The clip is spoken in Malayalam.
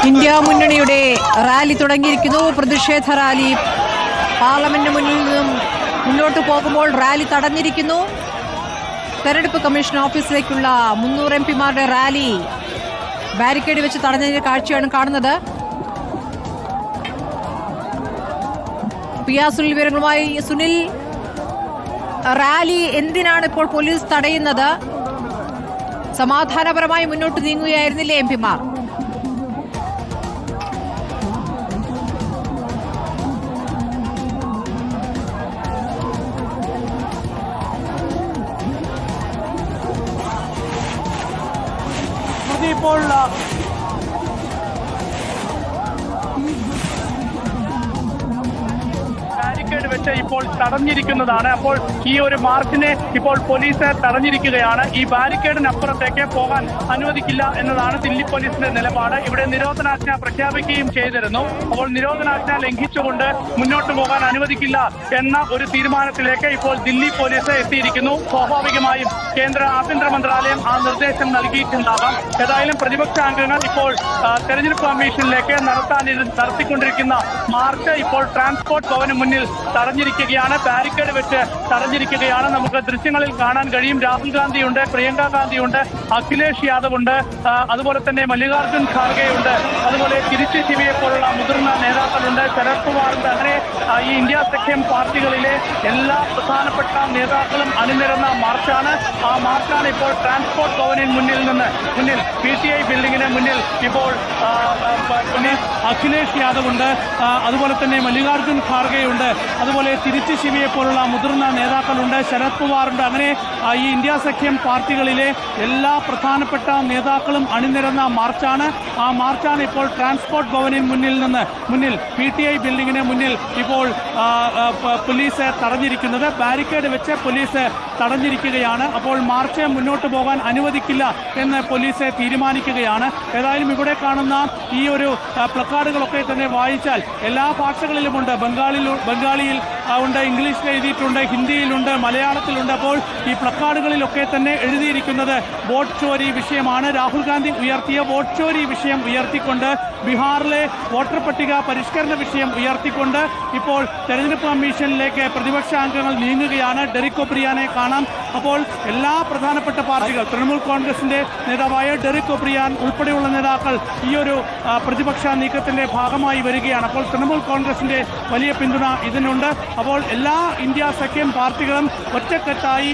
ഇന്ത്യ മുന്നണിയുടെ റാലി തുടങ്ങിയിരിക്കുന്നു. പ്രതിഷേധ റാലി പാർലമെന്റ് മുന്നിൽ നിന്നും മുന്നോട്ട് പോകുമ്പോൾ റാലി തടഞ്ഞിരിക്കുന്നു. തെരഞ്ഞെടുപ്പ് കമ്മീഷൻ ഓഫീസിലേക്കുള്ള 300 എംപിമാരുടെ റാലി ബാരിക്കേഡ് വെച്ച് തടഞ്ഞതിന്റെ കാഴ്ചയാണ് കാണുന്നത്. സുനിൽ വിവരങ്ങളുമായി. സുനിൽ, റാലി എന്തിനാണ് ഇപ്പോൾ പോലീസ് തടയുന്നത്? സമാധാനപരമായി മുന്നോട്ട് നീങ്ങുകയായിരുന്നില്ലേ എംപിമാർ? ഇപ്പോൾ ബാരിക്കേഡ് വെച്ച് ഇപ്പോൾ തടഞ്ഞിരിക്കുന്നതാണ്. അപ്പോൾ ഈ ഒരു മാർച്ചിനെ ഇപ്പോൾ പോലീസ് തടഞ്ഞിരിക്കുകയാണ്. ഈ ബാരിക്കേഡിനപ്പുറത്തേക്ക് പോകാൻ അനുവദിക്കില്ല എന്നതാണ് ദില്ലി പോലീസിന്റെ നിലപാട്. ഇവിടെ നിരോധനാജ്ഞ പ്രഖ്യാപിക്കുകയും ചെയ്തിരുന്നു. അപ്പോൾ നിരോധനാജ്ഞ ലംഘിച്ചുകൊണ്ട് മുന്നോട്ട് പോകാൻ അനുവദിക്കില്ല എന്ന ഒരു തീരുമാനത്തിലേക്ക് ഇപ്പോൾ ദില്ലി പോലീസ് എത്തിയിരിക്കുന്നു. സ്വാഭാവികമായും കേന്ദ്ര ആഭ്യന്തര മന്ത്രാലയം ആ നിർദ്ദേശം നൽകിയിട്ടുണ്ടാകാം. ഏതായാലും പ്രതിപക്ഷ അംഗങ്ങൾ ഇപ്പോൾ തെരഞ്ഞെടുപ്പ് കമ്മീഷനിലേക്ക് നടത്തിക്കൊണ്ടിരിക്കുന്ന മാർച്ച് ഇപ്പോൾ ട്രാൻസ്പോർട്ട് ഭവന് മുന്നിൽ തടഞ്ഞിരിക്കുകയാണ്. ബാരിക്കേഡ് വെച്ച് തടഞ്ഞിരിക്കുകയാണ്. നമുക്ക് ദൃശ്യങ്ങളിൽ കാണാൻ കഴിയും. രാഹുൽ ഗാന്ധിയുണ്ട്, പ്രിയങ്ക ഗാന്ധിയുണ്ട്, അഖിലേഷ് യാദവ് ഉണ്ട്, അതുപോലെ തന്നെ മല്ലികാർജുൻ ഖാർഗെയുണ്ട്, അതുപോലെ തിരിച്ചു ശിവയെ പോലുള്ള മുതിർന്ന നേതാക്കളുണ്ട്, ശരത് പവാറുണ്ട്. അങ്ങനെ ഈ ഇന്ത്യ സഖ്യം പാർട്ടികളിലെ എല്ലാ പ്രധാനപ്പെട്ട നേതാക്കളും അണിനിരന്ന മാർച്ചാണ്. ആ മാർച്ചാണ് ഇപ്പോൾ ട്രാൻസ്പോർട്ട് ഭവനിൽ മുന്നിൽ PTI ബിൽഡിങ്ങിന് മുന്നിൽ ഇപ്പോൾ അഖിലേഷ് യാദവ് ഉണ്ട്, അതുപോലെ തന്നെ മല്ലികാർജുൻ ഖാർഗെയുണ്ട്, അതുപോലെ തിരിച്ചു ശിവയെ പോലുള്ള മുതിർന്ന നേതാക്കളുണ്ട്, ശരത് പവാറുണ്ട്. അങ്ങനെ ഈ ഇന്ത്യ സഖ്യം പാർട്ടികളിലെ എല്ലാ പ്രധാനപ്പെട്ട നേതാക്കളും അണിനിരന്ന മാർച്ചാണ്. ആ മാർച്ചാണ് ഇപ്പോൾ ട്രാൻസ്പോർട്ട് ഭവനിൽ മുന്നിൽ PTI ബിൽഡിങ്ങിന് മുന്നിൽ ഇപ്പോൾ പോലീസ് തടഞ്ഞിരിക്കുന്നത്. ബാരിക്കേഡ് വെച്ച് പോലീസ് തടഞ്ഞിരിക്കുകയാണ്. അപ്പോൾ മാർച്ച് മുന്നോട്ട് പോകാൻ അനുവദിക്കില്ല എന്ന് പോലീസ് തീരുമാനിക്കുകയാണ്. ഏതായാലും ഇവിടെ കാണുന്ന ഈ ഒരു പ്ലക്കാർഡുകളൊക്കെ തന്നെ വായിച്ചാൽ എല്ലാ ഭാഷകളിലുമുണ്ട്. ബംഗാളിയിൽ ഉണ്ട്, ഇംഗ്ലീഷിൽ എഴുതിയിട്ടുണ്ട്, ഹിന്ദിയിലുണ്ട്, മലയാളത്തിലുണ്ട്. അപ്പോൾ ഈ പ്ലക്കാർഡുകളിലൊക്കെ തന്നെ എഴുതിയിരിക്കുന്നത് വോട്ട് ചോരി വിഷയമാണ്. രാഹുൽ ഗാന്ധി ഉയർത്തിയ വോട്ട് ചോരി വിഷയം ഉയർത്തിക്കൊണ്ട്, ബീഹാറിലെ വോട്ടർ പട്ടിക പരിഷ്കരണ വിഷയം ഉയർത്തിക്കൊണ്ട് ഇപ്പോൾ തെരഞ്ഞെടുപ്പ് കമ്മീഷനിലേക്ക് പ്രതിപക്ഷ അംഗങ്ങൾ നീങ്ങുകയാണ്. ഡെറിക് ഒബ്രിയാനെ കാണാം. അപ്പോൾ എല്ലാ പ്രധാനപ്പെട്ട പാർട്ടികൾ, തൃണമൂൽ കോൺഗ്രസിന്റെ നേതാവായ ഡെറിക് ഒബ്രിയാൻ ഉൾപ്പെടെയുള്ള നേതാക്കൾ ഈ ഒരു പ്രതിപക്ഷ നീക്കത്തിന്റെ ഭാഗമായി വരികയാണ്. അപ്പോൾ തൃണമൂൽ കോൺഗ്രസിന്റെ വലിയ പിന്തുണ ഇതിനുണ്ട്. അപ്പോൾ എല്ലാ ഇന്ത്യ സഖ്യം പാർട്ടികളും ഒറ്റക്കെട്ടായി